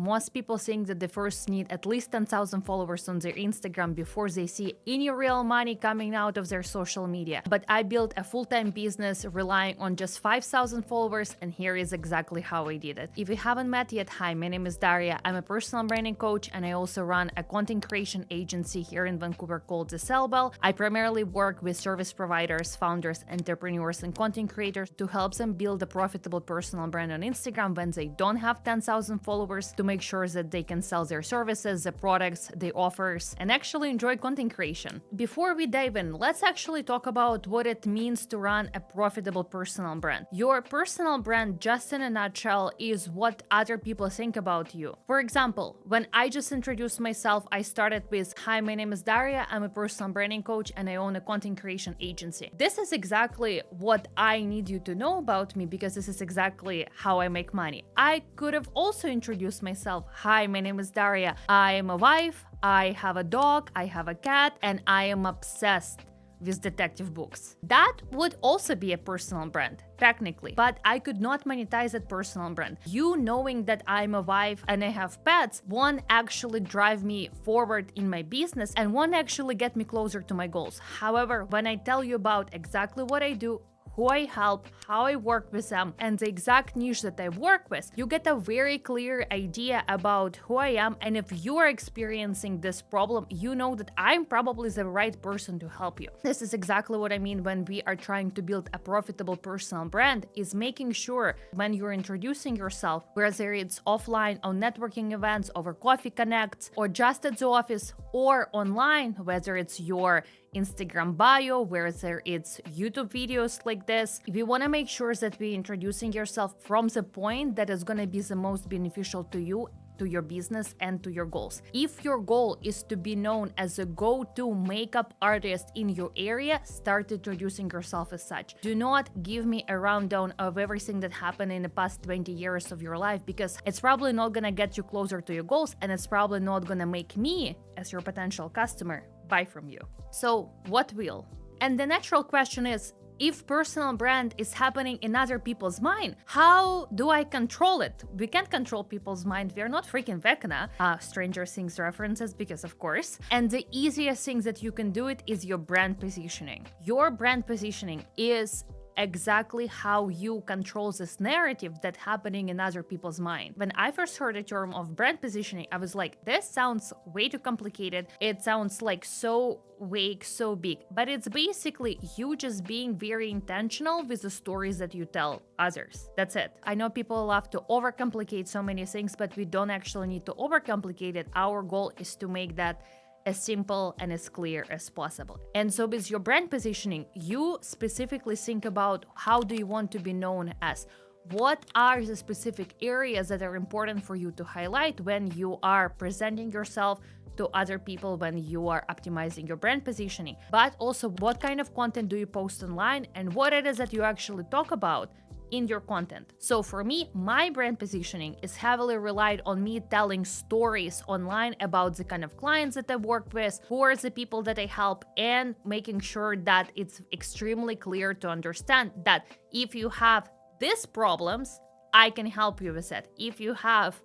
most people think that they first need at least 10,000 followers on their Instagram before they see any real money coming out of their social media. But I built a full-time business relying on just 5,000 followers, and here is exactly how I did it. If you haven't met yet, hi, my name is Daria. I'm a personal branding coach, and I also run a content creation agency here in Vancouver called The Cell Bell. I primarily work with service providers, founders, entrepreneurs, and content creators to help them build a profitable personal brand on Instagram when they don't have 10,000 followers, to make sure that they can sell their services, the products, the offers, and actually enjoy content creation. Before we dive in, let's actually talk about what it means to run a profitable personal brand. Your personal brand, just in a nutshell, is what other people think about you. For example, when I just introduced myself, I started with, hi, my name is Daria, I'm a personal branding coach, and I own a content creation agency. This is exactly what I need you to know about me, because this is exactly how I make money. I could have also introduced myself, hi, my name is Daria, I am a wife, I have a dog, I have a cat, and I am obsessed with detective books. That would also be a personal brand, technically, but I could not monetize that personal brand. You knowing that I'm a wife and I have pets won't actually drive me forward in my business and won't actually get me closer to my goals. However, when I tell you about exactly what I do, who I help, how I work with them, and the exact niche that I work with, you get a very clear idea about who I am. And if you are experiencing this problem, you know that I'm probably the right person to help you. This is exactly what I mean when we are trying to build a profitable personal brand, is making sure when you're introducing yourself, whether it's offline on networking events, over coffee connects, or just at the office, or online, whether it's your Instagram bio, whether it's YouTube videos like this, we want to make sure that we're introducing yourself from the point that is going to be the most beneficial to you, to your business, and to your goals. If your goal is to be known as a go-to makeup artist in your area, start introducing yourself as such. Do not give me a rundown of everything that happened in the past 20 years of your life, because it's probably not gonna get you closer to your goals, and it's probably not gonna make me, as your potential customer, buy from you. So what will? And the natural question is, if personal brand is happening in other people's mind, how do I control it? We can't control people's mind. We are not freaking Vecna. Stranger Things references, because of course. And the easiest thing that you can do it is your brand positioning. Your brand positioning is exactly how you control this narrative that's happening in other people's mind. When I first heard the term of brand positioning, I was like, this sounds way too complicated. It sounds like so vague, so big. But it's basically you just being very intentional with the stories that you tell others. That's it. I know people love to overcomplicate so many things, but we don't actually need to overcomplicate it. Our goal is to make that as simple and as clear as possible. And so with your brand positioning, you specifically think about how do you want to be known as? What are the specific areas that are important for you to highlight when you are presenting yourself to other people, when you are optimizing your brand positioning? But also, what kind of content do you post online, and what it is that you actually talk about in your content. So for me, my brand positioning is heavily relied on me telling stories online about the kind of clients that I work with, who are the people that I help, and making sure that it's extremely clear to understand that if you have these problems, I can help you with it. If you have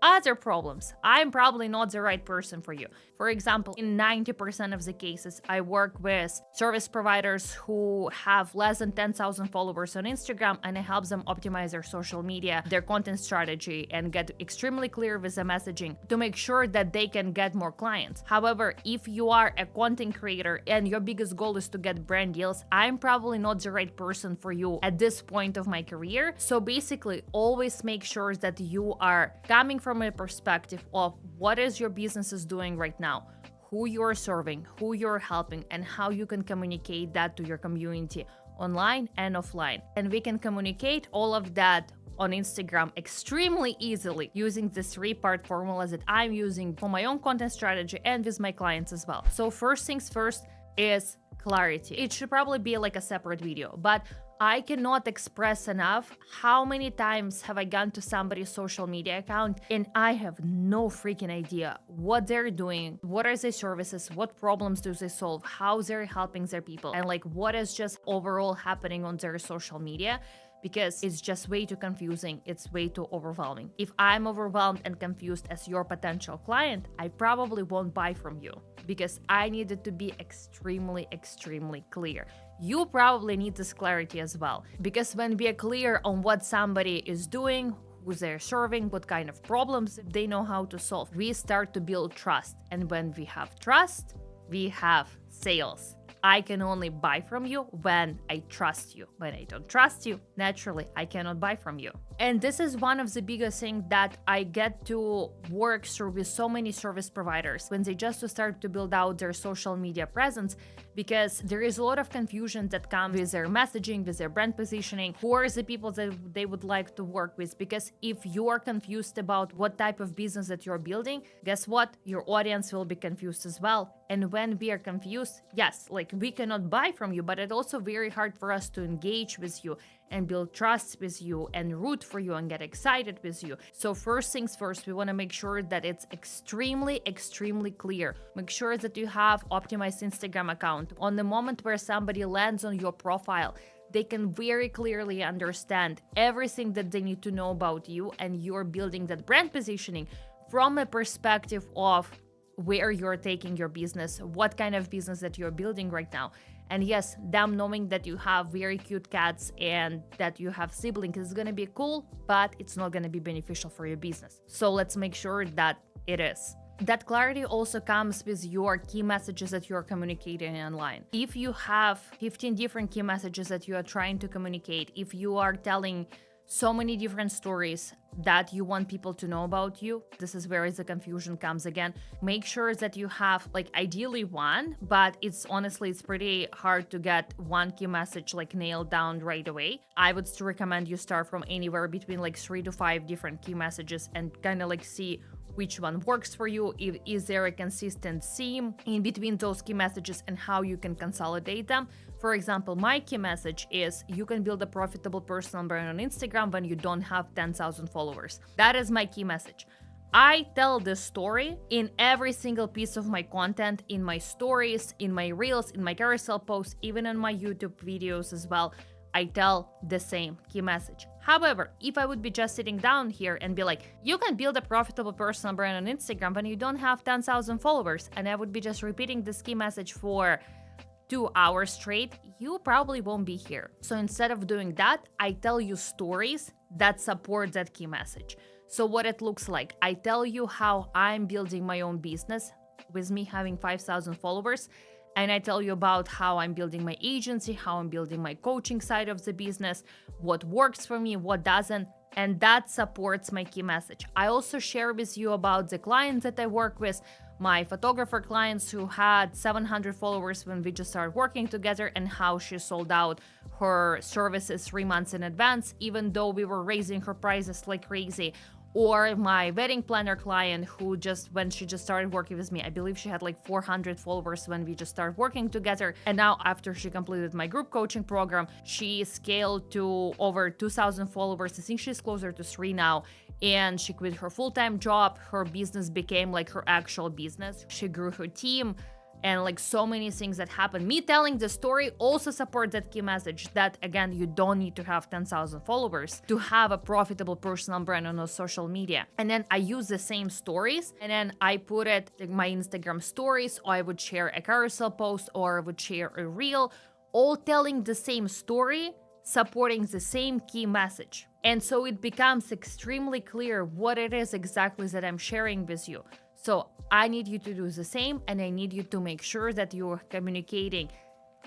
other problems, I'm probably not the right person for you. For example, in 90% of the cases, I work with service providers who have less than 10,000 followers on Instagram, and I help them optimize their social media, their content strategy, and get extremely clear with the messaging to make sure that they can get more clients. However, if you are a content creator and your biggest goal is to get brand deals, I'm probably not the right person for you at this point of my career. So basically, always make sure that you are coming from a perspective of what is your business is doing right now, who you're serving, who you're helping, and how you can communicate that to your community online and offline. And we can communicate all of that on Instagram extremely easily using the 3-part formula that I'm using for my own content strategy and with my clients as well. So first things first is clarity. It should probably be like a separate video, but I cannot express enough how many times have I gone to somebody's social media account and I have no freaking idea what they're doing, what are their services, what problems do they solve, how they're helping their people, and like what is just overall happening on their social media. because it's just way too confusing. It's way too overwhelming. If I'm overwhelmed and confused as your potential client, I probably won't buy from you because I needed to be extremely, extremely clear. You probably need this clarity as well, because when we are clear on what somebody is doing, who they're serving, what kind of problems they know how to solve, we start to build trust. And when we have trust, we have sales. I can only buy from you when I trust you. When I don't trust you, naturally, I cannot buy from you. And this is one of the biggest things that I get to work through with so many service providers when they just start to build out their social media presence, because there is a lot of confusion that comes with their messaging, with their brand positioning, who are the people that they would like to work with. Because if you are confused about what type of business that you're building, guess what? Your audience will be confused as well. And when we are confused, yes, like we cannot buy from you, but it's also very hard for us to engage with you and build trust with you and root for you and get excited with you. So first things first, we want to make sure that it's extremely, extremely clear. Make sure that you have optimized Instagram account. On the moment where somebody lands on your profile, they can very clearly understand everything that they need to know about you, and you're building that brand positioning from a perspective of where you're taking your business, what kind of business that you're building right now. And yes, them knowing that you have very cute cats and that you have siblings is going to be cool, but it's not going to be beneficial for your business. So let's make sure that it is. That clarity also comes with your key messages that you're communicating online. If you have 15 different key messages that you are trying to communicate, if you are telling so many different stories that you want people to know about you, this is where the confusion comes again. Make sure that you have ideally one, but it's pretty hard to get one key message nailed down right away. I would still recommend you start from anywhere between 3 to 5 different key messages and kind of see which one works for you. Is there a consistent theme in between those key messages and how you can consolidate them? For example, my key message is you can build a profitable personal brand on Instagram when you don't have 10,000 followers. That is my key message. I tell this story in every single piece of my content, in my stories, in my reels, in my carousel posts, even in my YouTube videos as well. I tell the same key message. However, if I would be just sitting down here and be like, you can build a profitable personal brand on Instagram when you don't have 10,000 followers, and I would be just repeating this key message for 2 hours straight, you probably won't be here. So instead of doing that, I tell you stories that support that key message. So what it looks like, I tell you how I'm building my own business with me having 5,000 followers. And I tell you about how I'm building my agency, how I'm building my coaching side of the business, what works for me, what doesn't, and that supports my key message. I also share with you about the clients that I work with, my photographer clients who had 700 followers when we just started working together, and how she sold out her services 3 months in advance, even though we were raising her prices like crazy. Or my wedding planner client who when she just started working with me, I believe she had 400 followers when we just started working together. And now after she completed my group coaching program, she scaled to over 2,000 followers. I think she's closer to 3 now. And she quit her full-time job. Her business became her actual business. She grew her team. And so many things that happen. Me telling the story also supports that key message that, again, you don't need to have 10,000 followers to have a profitable personal brand on social media. And then I use the same stories, and then I put it in my Instagram stories, or I would share a carousel post, or I would share a reel, all telling the same story, supporting the same key message. And so it becomes extremely clear what it is exactly that I'm sharing with you. So I need you to do the same, and I need you to make sure that you're communicating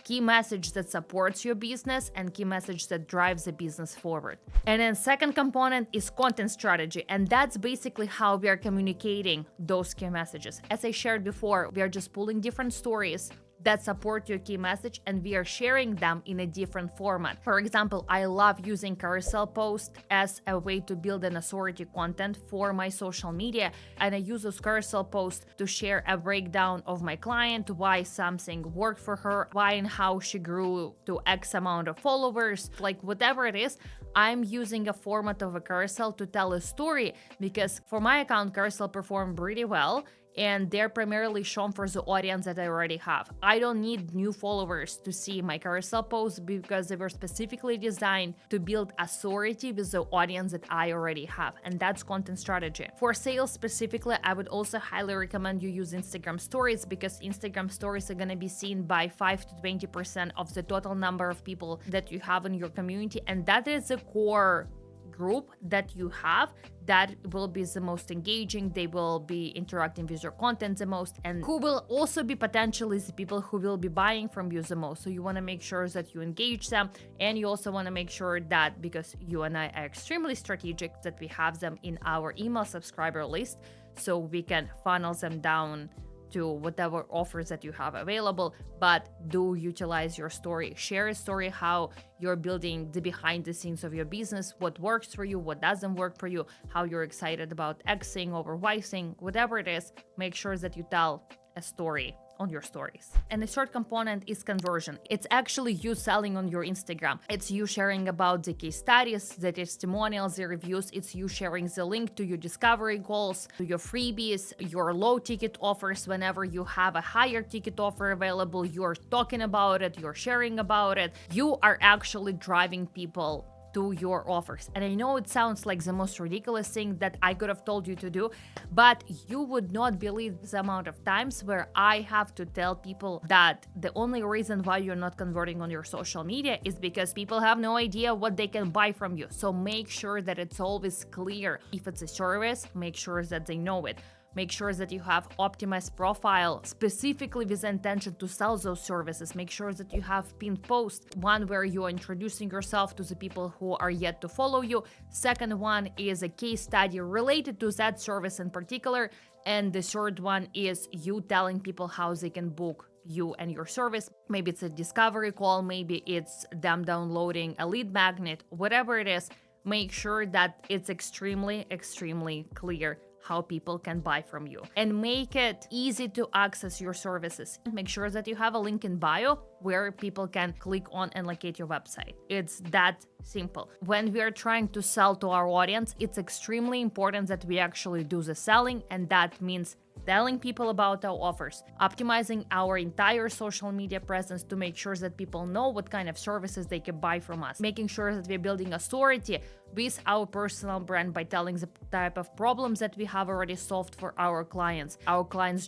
key message that supports your business and key message that drives the business forward. And then second component is content strategy, and that's basically how we are communicating those key messages. As I shared before, we are just pulling different stories that support your key message, and we are sharing them in a different format. For example, I love using carousel posts as a way to build an authority content for my social media, and I use those carousel posts to share a breakdown of my client, why something worked for her, why and how she grew to X amount of followers, whatever it is. I'm using a format of a carousel to tell a story, because for my account, carousel performed pretty well. and they're primarily shown for the audience that I already have. I don't need new followers to see my carousel posts because they were specifically designed to build authority with the audience that I already have, and that's content strategy. For sales specifically, I would also highly recommend you use Instagram stories, because Instagram stories are going to be seen by 5 to 20% of the total number of people that you have in your community, and that is the core group that you have that will be the most engaging, they will be interacting with your content the most, and who will also be potentially the people who will be buying from you the most. So you want to make sure that you engage them, and you also want to make sure that, because you and I are extremely strategic, that we have them in our email subscriber list so we can funnel them down to whatever offers that you have available. But do utilize your story. Share a story how you're building the behind the scenes of your business, what works for you, what doesn't work for you, how you're excited about Xing over Ying, whatever it is. Make sure that you tell a story on your stories. And the third component is conversion. It's actually you selling on your Instagram. It's you sharing about the case studies, the testimonials, the reviews. It's you sharing the link to your discovery goals, to your freebies, your low ticket offers. Whenever you have a higher ticket offer available, you're talking about it, you're sharing about it. You are actually driving people to your offers. And I know it sounds like the most ridiculous thing that I could have told you to do, but you would not believe the amount of times where I have to tell people that the only reason why you're not converting on your social media is because people have no idea what they can buy from you. So make sure that it's always clear. If it's a service, make sure that they know it. Make sure that you have optimized profile specifically with the intention to sell those services. Make sure that you have pinned posts, one where you are introducing yourself to the people who are yet to follow you. Second one is a case study related to that service in particular. And the third one is you telling people how they can book you and your service. Maybe it's a discovery call, maybe it's them downloading a lead magnet, whatever it is. Make sure that it's extremely clear how people can buy from you, and make it easy to access your services. Make sure that you have a link in bio where people can click on and locate your website. It's that simple. When we are trying to sell to our audience, it's extremely important that we actually do the selling, and that means telling people about our offers, optimizing our entire social media presence to make sure that people know what kind of services they can buy from us, making sure that we're building authority with our personal brand by telling the type of problems that we have already solved for our clients'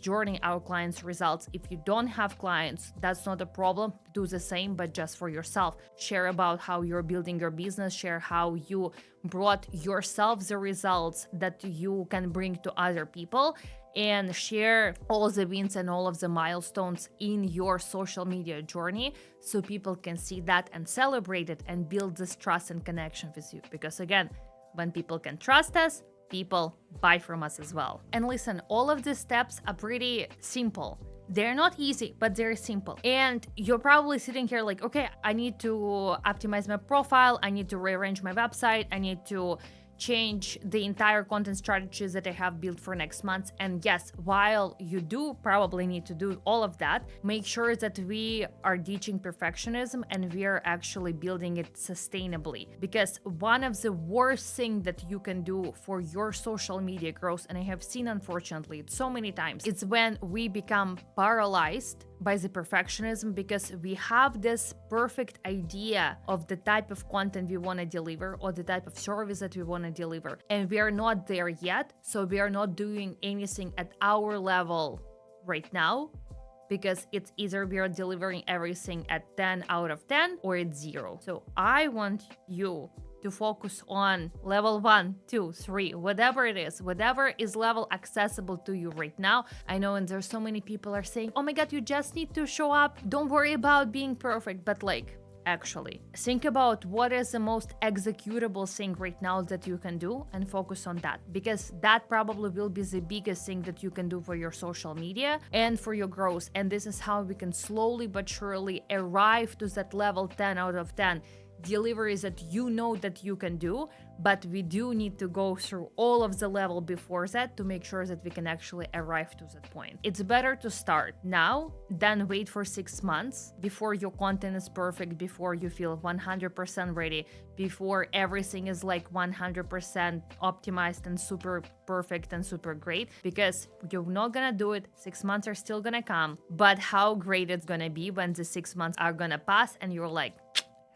journey, our clients' results. If you don't have clients, that's not a problem. Do the same, but just for yourself. Share about how you're building your business, share how you brought yourself the results that you can bring to other people, and share all the wins and all of the milestones in your social media journey so people can see that and celebrate it and build this trust and connection with you. Because again, when people can trust us, people buy from us as well. And listen, all of these steps are pretty simple. They're not easy, but they're simple. And you're probably sitting here like, okay, I need to optimize my profile, I need to rearrange my website, I need to change the entire content strategies that I have built for next month. And yes, while you do probably need to do all of that, make sure that we are ditching perfectionism and we are actually building it sustainably. Because one of the worst things that you can do for your social media growth, and I have seen unfortunately it so many times, it's when we become paralyzed by the perfectionism, because we have this perfect idea of the type of content we want to deliver or the type of service that we want to deliver, and we are not there yet. So we are not doing anything at our level right now, because it's either we are delivering everything at 10 out of 10 or it's 0. So I want you to focus on level 1, 2, 3, whatever it is, whatever is level accessible to you right now. I know, and there's so many people are saying, oh my God, you just need to show up. Don't worry about being perfect. But like, actually, think about what is the most executable thing right now that you can do and focus on that, because that probably will be the biggest thing that you can do for your social media and for your growth. And this is how we can slowly but surely arrive to that level 10 out of 10 deliveries that you know that you can do, but we do need to go through all of the level before that to make sure that we can actually arrive to that point. It's better to start now than wait for 6 months before your content is perfect, before you feel 100% ready, before everything is like 100% optimized and super perfect and super great, because you're not gonna do it. 6 months are still gonna come, but how great it's gonna be when the 6 months are gonna pass and you're like,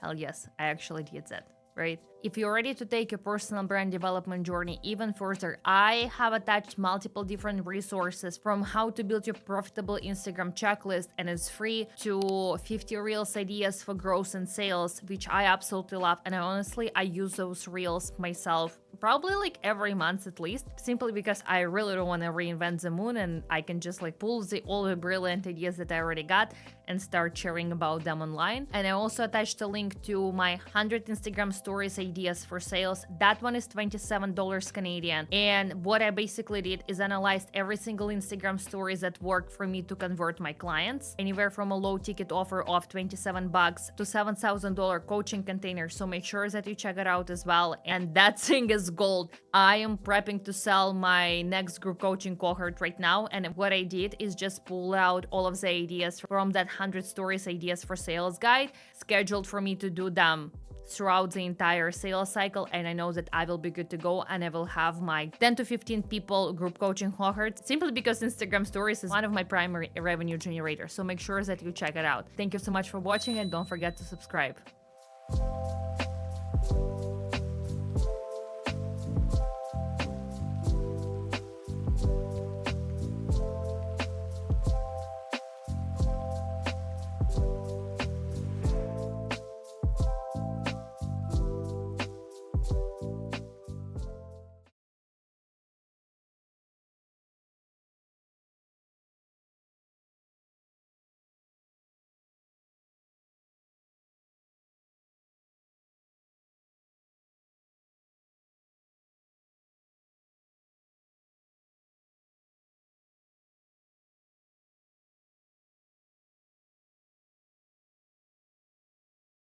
hell yes, I actually did that, right? If you're ready to take your personal brand development journey even further, I have attached multiple different resources, from how to build your profitable Instagram checklist, and it's free, to 50 reels ideas for growth and sales, which I absolutely love. And I use those reels myself probably like every month at least, simply because I really don't want to reinvent the moon, and I can just like pull all the brilliant ideas that I already got and start sharing about them online. And I also attached a link to my 100 Instagram stories ideas for sales. That one is $27 Canadian. And what I basically did is analyzed every single Instagram stories that worked for me to convert my clients, anywhere from a low ticket offer of $27 to $7,000 coaching container. So make sure that you check it out as well. And that thing is gold. I am prepping to sell my next group coaching cohort right now. And what I did is just pull out all of the ideas from that 100 stories ideas for sales guide, scheduled for me to do them throughout the entire sales cycle. And I know that I will be good to go, and I will have my 10 to 15 people group coaching cohort, simply because Instagram stories is one of my primary revenue generators. So make sure that you check it out. Thank you so much for watching, and don't forget to subscribe.